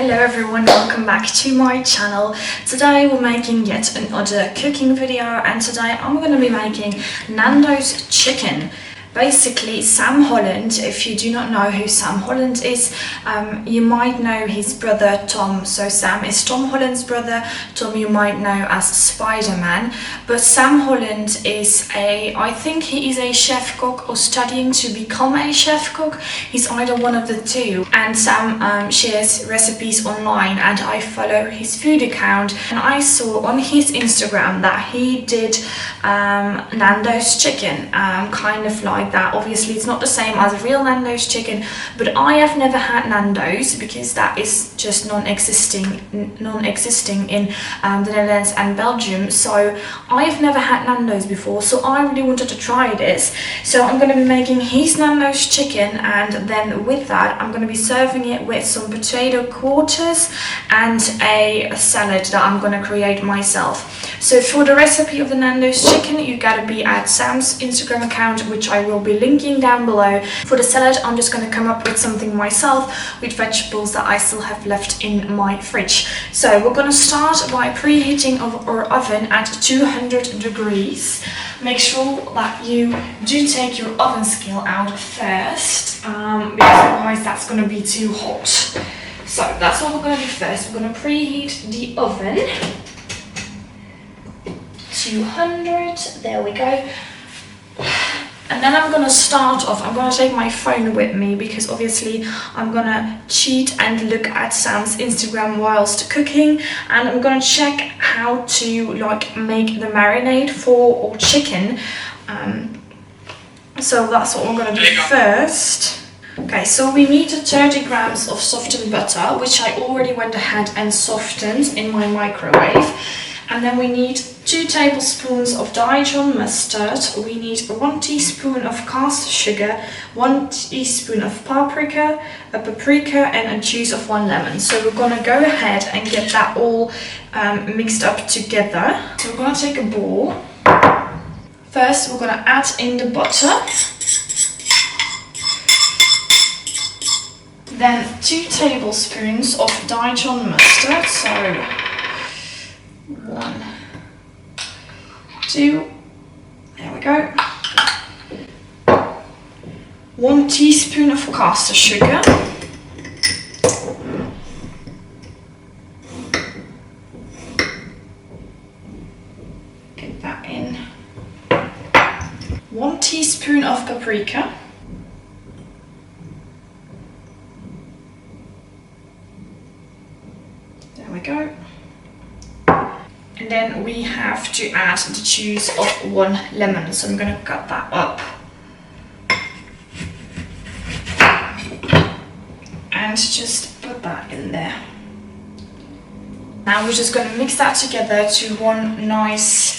Hello everyone, welcome back to my channel. Today we're making yet another cooking video, and today I'm going to be making Nando's chicken. Basically, Sam Holland, if you do not know who Sam Holland is, you might know his brother Tom. So Sam is Tom Holland's brother. Tom you might know as Spider-Man. But Sam Holland is I think he is a chef cook or studying to become a chef cook. He's either one of the two. And Sam shares recipes online, and I follow his food account. And I saw on his Instagram that he did Nando's chicken, kind of like that. Obviously it's not the same as real Nando's chicken, but I have never had Nando's because that is just non-existing in the Netherlands and Belgium. So I've never had Nando's before, so I really wanted to try this. So I'm going to be making his Nando's chicken, and then with that I'm going to be serving it with some potato quarters and a salad that I'm going to create myself. So for the recipe of the Nando's chicken, you gotta be at Sam's Instagram account, which I will be linking down below. For the salad, I'm just gonna come up with something myself with vegetables that I still have left in my fridge. So we're gonna start by preheating our oven at 200 degrees. Make sure that you do take your oven scale out first, because otherwise that's gonna be too hot. So that's what we're gonna do first. We're gonna preheat the oven. 200, there we go. And then I'm gonna start off, I'm gonna take my phone with me because obviously I'm gonna cheat and look at Sam's Instagram whilst cooking, and I'm gonna check how to make the marinade for our chicken. So that's what we're gonna do first. Okay, so we need 30 grams of softened butter, which I already went ahead and softened in my microwave. And then we need 2 tablespoons of Dijon mustard, we need 1 teaspoon of caster sugar, 1 teaspoon of paprika, and a juice of 1 lemon. So we're gonna go ahead and get that all mixed up together. So we're gonna take a bowl. First we're gonna add in the butter. Then 2 tablespoons of Dijon mustard, so 1, 2, there we go. 1 teaspoon of caster sugar. Get that in. 1 teaspoon of paprika. There we go. And then we have to add the juice of 1 lemon, so I'm going to cut that up. And just put that in there. Now we're just going to mix that together to one nice...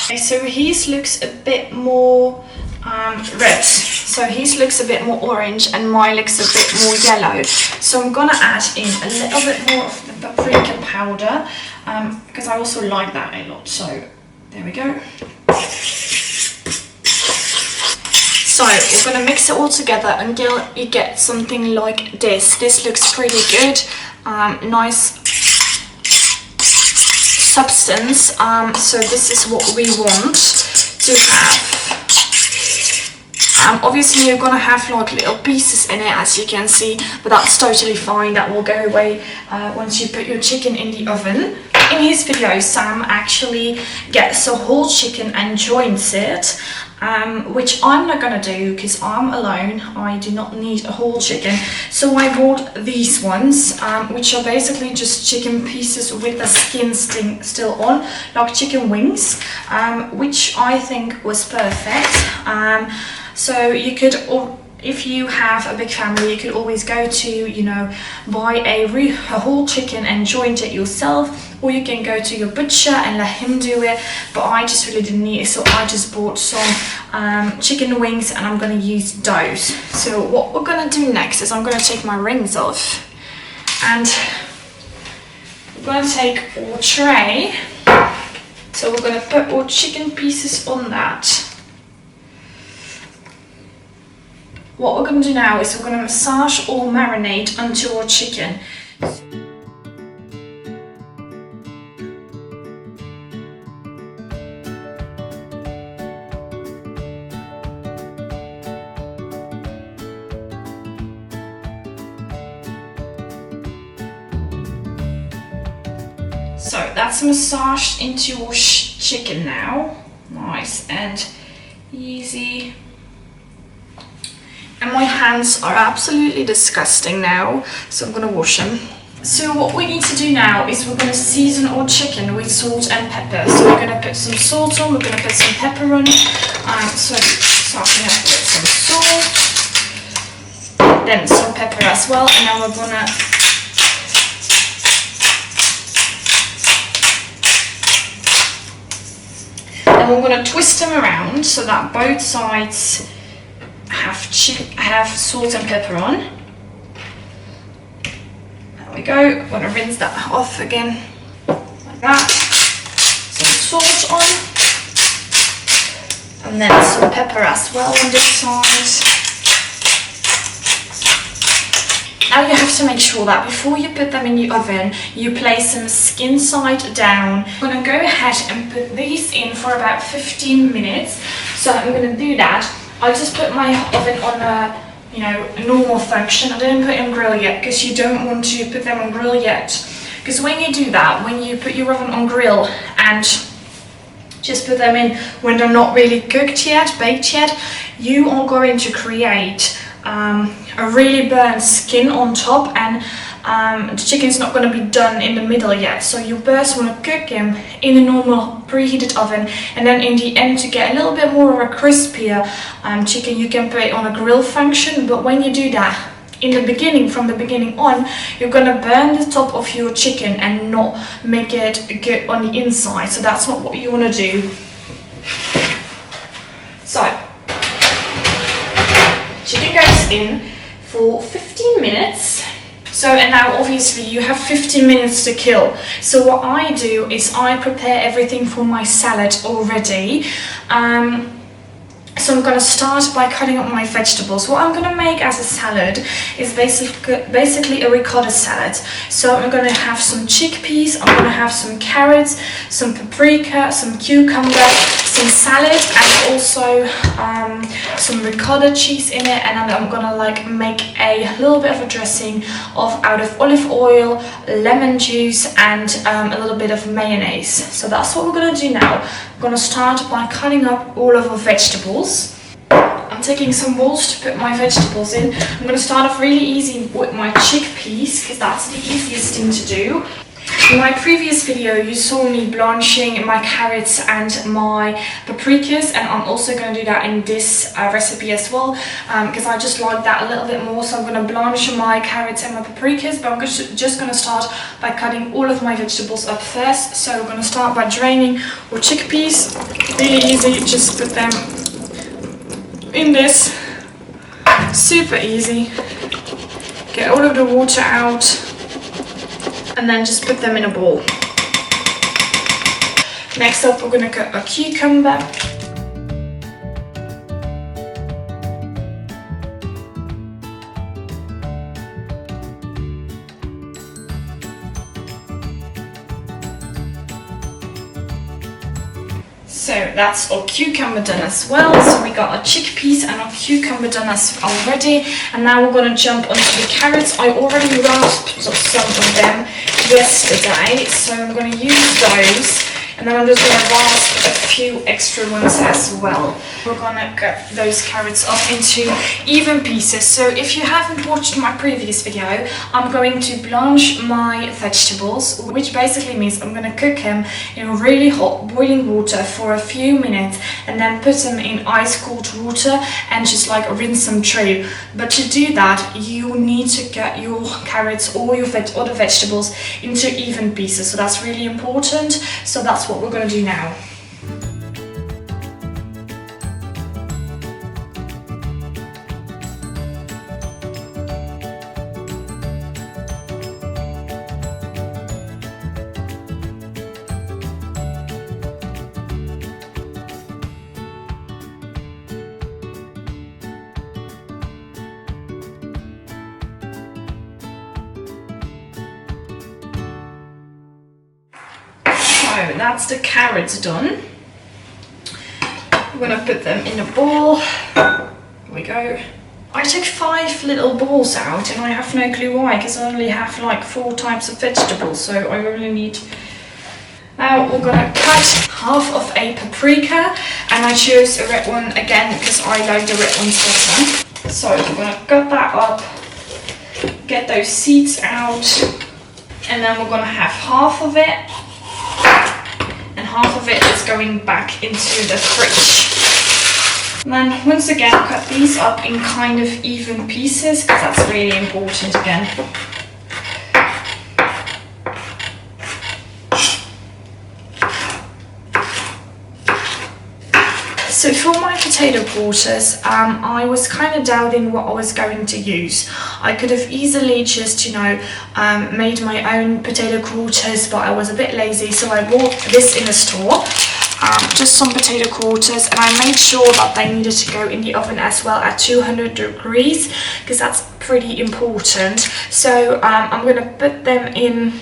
Okay, so his looks a bit more red. So his looks a bit more orange and mine looks a bit more yellow. So I'm gonna add in a little bit more of the paprika powder, because I also like that a lot. So there we go. So we're gonna mix it all together until you get something like this. This looks pretty good. Nice substance. So this is what we want to have. Obviously you're gonna have little pieces in it, as you can see, but that's totally fine. That will go away once you put your chicken in the oven. In his video, Sam actually gets a whole chicken and joins it, which I'm not gonna do because I'm alone. I do not need a whole chicken. So I bought these ones, which are basically just chicken pieces with the skin still on, like chicken wings, which I think was perfect. So you could, if you have a big family, you could always go to, buy a whole chicken and join it yourself, or you can go to your butcher and let him do it. But I just really didn't need it, so I just bought some chicken wings, and I'm going to use those. So what we're going to do next is I'm going to take my rings off, and we're going to take our tray. So we're going to put our chicken pieces on that. What we're going to do now is we're going to massage or marinate onto our chicken. So that's massaged into your chicken now. Nice and easy. And my hands are absolutely disgusting now, so I'm gonna wash them. So what we need to do now is we're gonna season our chicken with salt and pepper. So we're gonna put some salt on, we're gonna put some pepper on. So starting off with some salt, then some pepper as well, and now we're gonna we're going to twist them around so that both sides have salt and pepper on. There we go. I'm going to rinse that off again like that. Some salt on, and then some pepper as well on this side. Now you have to make sure that before you put them in the oven, you place them skin side down. I'm going to go ahead and put these in for about 15 minutes. So I'm going to do that. I just put my oven on a normal function. I didn't put it on grill yet because you don't want to put them on grill yet. Because when you do that, when you put your oven on grill and just put them in when they're not really cooked yet, baked yet, you are going to create a really burnt skin on top, and the chicken's not going to be done in the middle yet. So you first want to cook them in a normal preheated oven, and then in the end, to get a little bit more of a crispier chicken, you can put it on a grill function. But when you do that in the beginning, from the beginning on, you're going to burn the top of your chicken and not make it good on the inside. So that's not what you want to do. So chicken goes in for 15 minutes. So, and now obviously you have 15 minutes to kill. So what I do is I prepare everything for my salad already. So I'm going to start by cutting up my vegetables. What I'm going to make as a salad is basically a ricotta salad. So I'm going to have some chickpeas, I'm going to have some carrots, some paprika, some cucumber, some salad, and also some ricotta cheese in it. And then I'm going to make a little bit of a dressing out of olive oil, lemon juice, and a little bit of mayonnaise. So that's what we're going to do now. I'm going to start by cutting up all of our vegetables. I'm taking some bowls to put my vegetables in. I'm going to start off really easy with my chickpeas because that's the easiest thing to do. In my previous video you saw me blanching my carrots and my paprikas, and I'm also going to do that in this recipe as well because I just like that a little bit more. So I'm going to blanch my carrots and my paprikas, but I'm just going to start by cutting all of my vegetables up first. So we're going to start by draining our chickpeas. Really easy, just put them in this. Super easy. Get all of the water out, and then just put them in a bowl. Next up, we're going to cut a cucumber. So that's our cucumber done as well. So we got our chickpeas and our cucumber done already. And now we're going to jump onto the carrots. I already rasped some of them yesterday, so I'm going to use those. And then I'm just going to rasp a few extra ones as well. We're going to cut those carrots up into even pieces. So if you haven't watched my previous video, I'm going to blanch my vegetables, which basically means I'm going to cook them in really hot boiling water for a few minutes, and then put them in ice cold water and just rinse them through. But to do that, you need to cut your carrots or your other vegetables into even pieces. So that's really important. So that's what we're going to do now. that's the carrots done. I'm gonna put them in a bowl. Here we go. I took 5 little balls out and I have no clue why, because I only have like 4 types of vegetables, so I only need... Now we're gonna cut half of a paprika, and I chose a red one again because I like the red ones better. So we're gonna cut that up, get those seeds out, and then we're gonna have half of it, and half of it is going back into the fridge. And then once again cut these up in kind of even pieces, because that's really important again. So for my potato quarters, I was kind of doubting what I was going to use. I could have easily just, made my own potato quarters, but I was a bit lazy, so I bought this in a store. Just some potato quarters, and I made sure that they needed to go in the oven as well at 200 degrees, because that's pretty important. So I'm going to put them in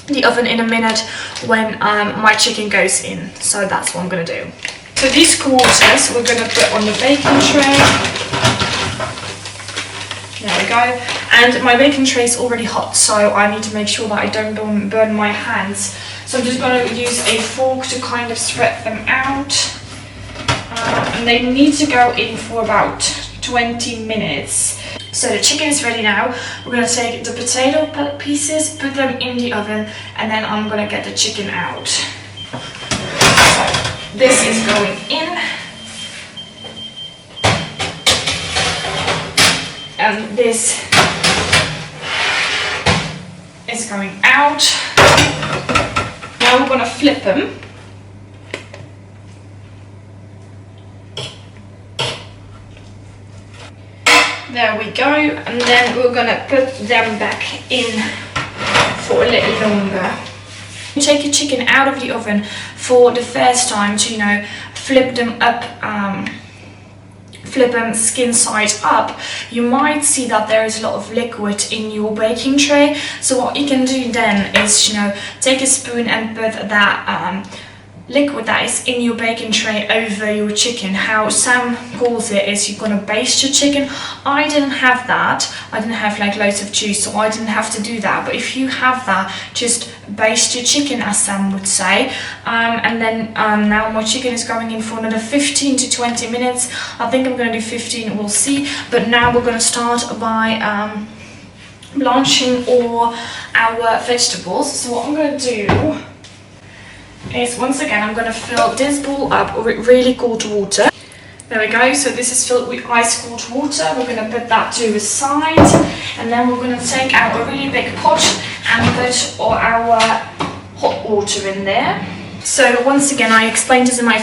the oven in a minute when my chicken goes in. So that's what I'm going to do. So these quarters we're going to put on the baking tray. There we go. And my baking tray is already hot, so I need to make sure that I don't burn my hands. So I'm just going to use a fork to kind of spread them out. And they need to go in for about 20 minutes. So the chicken is ready now. We're going to take the potato pieces, put them in the oven, and then I'm going to get the chicken out. So this is going in. And this is going out. Now we're going to flip them. There we go, and then we're going to put them back in for a little longer. You take your chicken out of the oven for the first time to, flip them up, flip them skin side up. You might see that there is a lot of liquid in your baking tray. So what you can do then is, take a spoon and put that liquid that is in your baking tray over your chicken. How Sam calls it is you're gonna baste your chicken. I didn't have that. I didn't have like loads of juice, so I didn't have to do that. But if you have that, just baste your chicken, as Sam would say. And then now my chicken is going in for another 15 to 20 minutes. I think I'm gonna do 15, we'll see. But now we're gonna start by blanching all our vegetables. So what I'm gonna do is, once again, I'm going to fill this bowl up with really cold water. There we go, so this is filled with ice cold water. We're going to put that to the side, and then we're going to take out a really big pot and put all our hot water in there. So once again, I explained this in my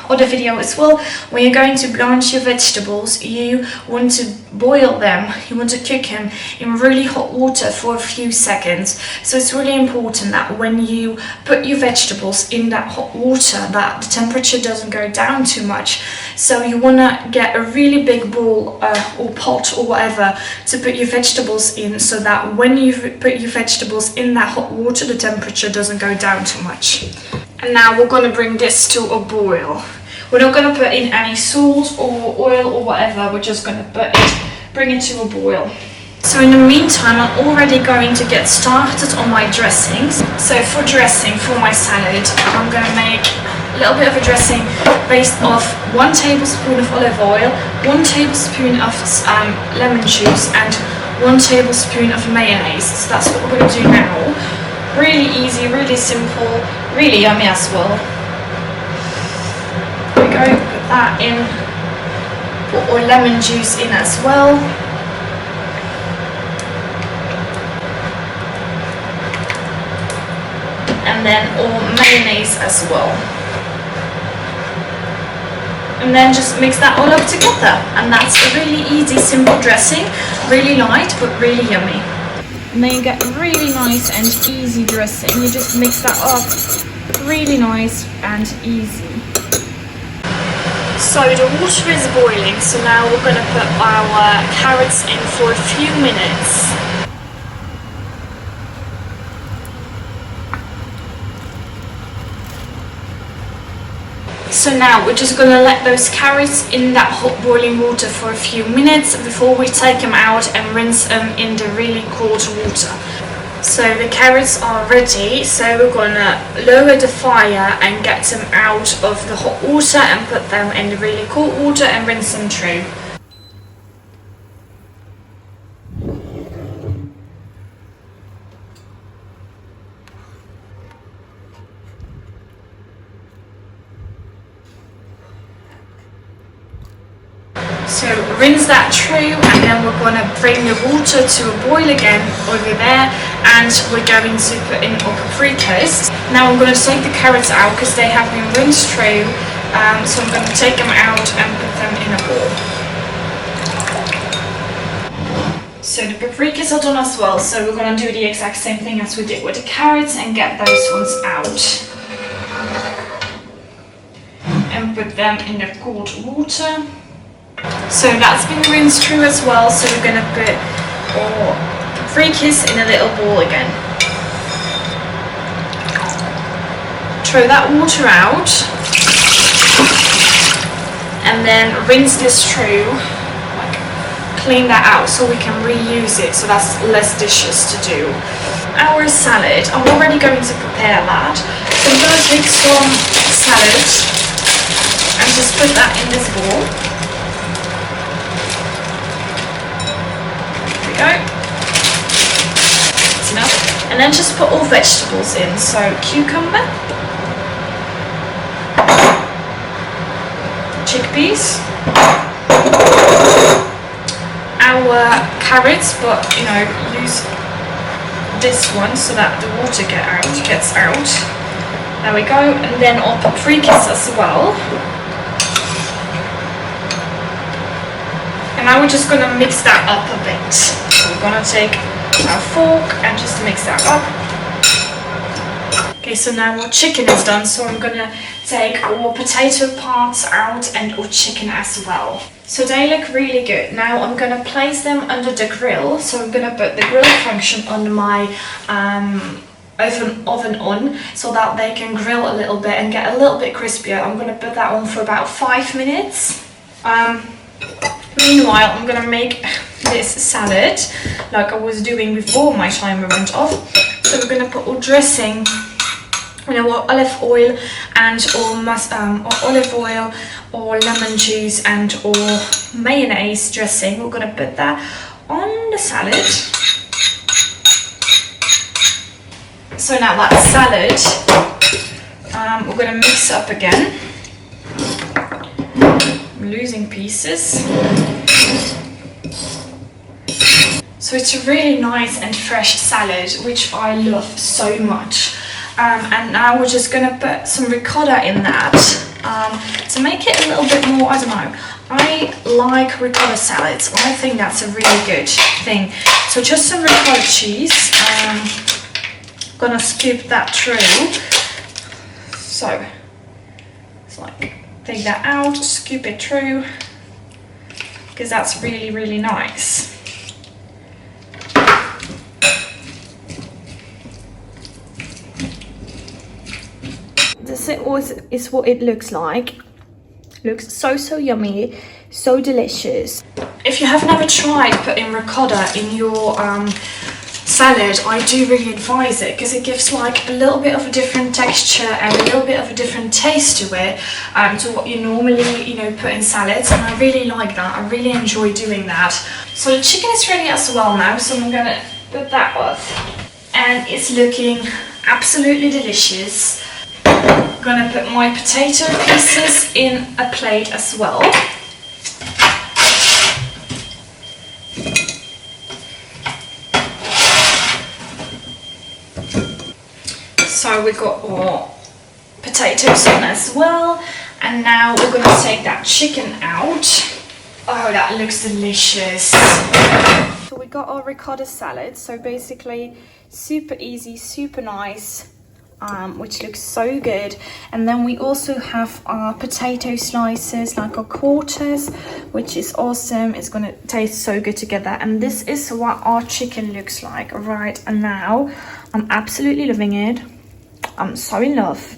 other video as well. When you're going to blanch your vegetables, you want to boil them, you want to cook them in really hot water for a few seconds. So it's really important that when you put your vegetables in that hot water, that the temperature doesn't go down too much. So you want to get a really big bowl or pot or whatever to put your vegetables in, so that when you put your vegetables in that hot water, the temperature doesn't go down too much. And now we're going to bring this to a boil. We're not going to put in any salt or oil or whatever, we're just going to bring it to a boil. So in the meantime, I'm already going to get started on my dressings. So for dressing for my salad, I'm going to make a little bit of a dressing based off 1 tablespoon of olive oil, 1 tablespoon of lemon juice, and 1 tablespoon of mayonnaise. So that's what we're going to do now. Really easy, really simple, really yummy as well. There we go, put that in, put our lemon juice in as well. And then our mayonnaise as well. And then just mix that all up together. And that's a really easy, simple dressing, really light but really yummy. And then you get a really nice and easy dressing. You just mix that up really nice and easy. So the water is boiling, so now we're going to put our carrots in for a few minutes. So now we're just gonna let those carrots in that hot boiling water for a few minutes before we take them out and rinse them in the really cold water. So the carrots are ready, so we're gonna lower the fire and get them out of the hot water and put them in the really cold water and rinse them through. So rinse that through, and then we're going to bring the water to a boil again over there, and we're going to put in our paprikas. Now I'm going to take the carrots out because they have been rinsed through, so I'm going to take them out and put them in a bowl. So the paprikas are done as well, so we're going to do the exact same thing as we did with the carrots and get those ones out. And put them in the cold water. So that's been rinsed through as well, so we're going to put our paprikas in a little bowl again. Throw that water out and then rinse this through, like clean that out so we can reuse it, so that's less dishes to do. Our salad, I'm already going to prepare that. So I'm going to take some salad and just put that in this bowl. That's enough. And then just put all vegetables in, so cucumber, chickpeas, our carrots, but you know, use this one so that the water gets out. There we go. And then our paprikas as well. And now we're just going to mix that up a bit. So we're going to take our fork and just mix that up. Okay, so now our chicken is done, so I'm going to take our potato parts out and our chicken as well. So they look really good. Now I'm going to place them under the grill. So I'm going to put the grill function on my oven on so that they can grill a little bit and get a little bit crispier. I'm going to put that on for about 5 minutes. Meanwhile, I'm gonna make this salad like I was doing before my timer went off. So we're gonna put our dressing, you know, our olive oil and our olive oil, or lemon juice and or mayonnaise dressing. We're gonna put that on the salad. So now that salad, we're gonna mix up again. Losing pieces. So it's a really nice and fresh salad, which I love so much. And now we're just gonna put some ricotta in that to make it a little bit more, I don't know, I like ricotta salads. I think that's a really good thing. So just some ricotta cheese. Gonna scoop that through. So it's like, take that out, scoop it through, because that's really, really nice. This is what it looks like. Looks so yummy, so delicious. If you have never tried putting ricotta in your salad, I do really advise it, because it gives like a little bit of a different texture and a little bit of a different taste to it, to what you normally, you know, put in salads, and I really like that. I really enjoy doing that. So the chicken is ready as well now, so I'm gonna put that off, and it's looking absolutely delicious. I'm gonna put my potato pieces in a plate as well. So we got our potatoes on as well, and now we're going to take that chicken out. Oh, that looks delicious. So we got our ricotta salad, so basically super easy, super nice, which looks so good. And then we also have our potato slices, like our quarters, which is awesome. It's going to taste so good together. And this is what our chicken looks like right now. I'm absolutely loving it. I'm so in love.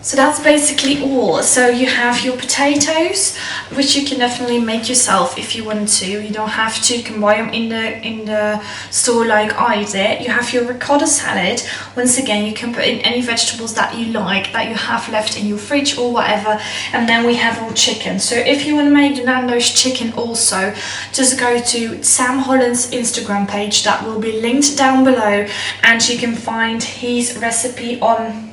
So that's basically all. So you have your potatoes, which you can definitely make yourself if you want to. You don't have to. You can buy them in the store like I did. You have your ricotta salad. Once again, you can put in any vegetables that you like, that you have left in your fridge or whatever. And then we have our chicken. So if you want to make the Nando's chicken also, just go to Sam Holland's Instagram page. That will be linked down below, and you can find his recipe on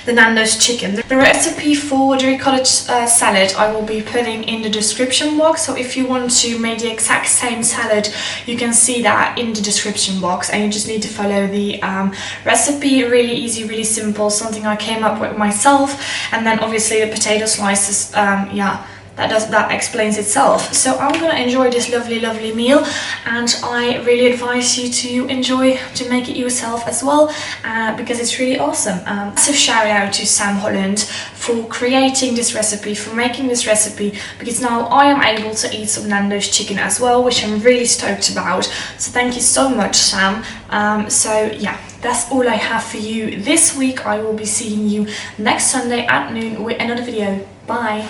the Nando's chicken. The recipe for the ricotta salad I will be putting in the description box, so if you want to make the exact same salad, you can see that in the description box, and you just need to follow the recipe. Really easy, really simple, something I came up with myself. And then obviously the potato slices, yeah, that explains itself. So I'm gonna enjoy this lovely meal, and I really advise you to make it yourself as well, because it's really awesome. Massive shout out to Sam Holland for creating this recipe, for making this recipe, because now I am able to eat some Nando's chicken as well, which I'm really stoked about. So thank you so much, Sam. So yeah, that's all I have for you this week. I will be seeing you next Sunday at noon with another video. Bye.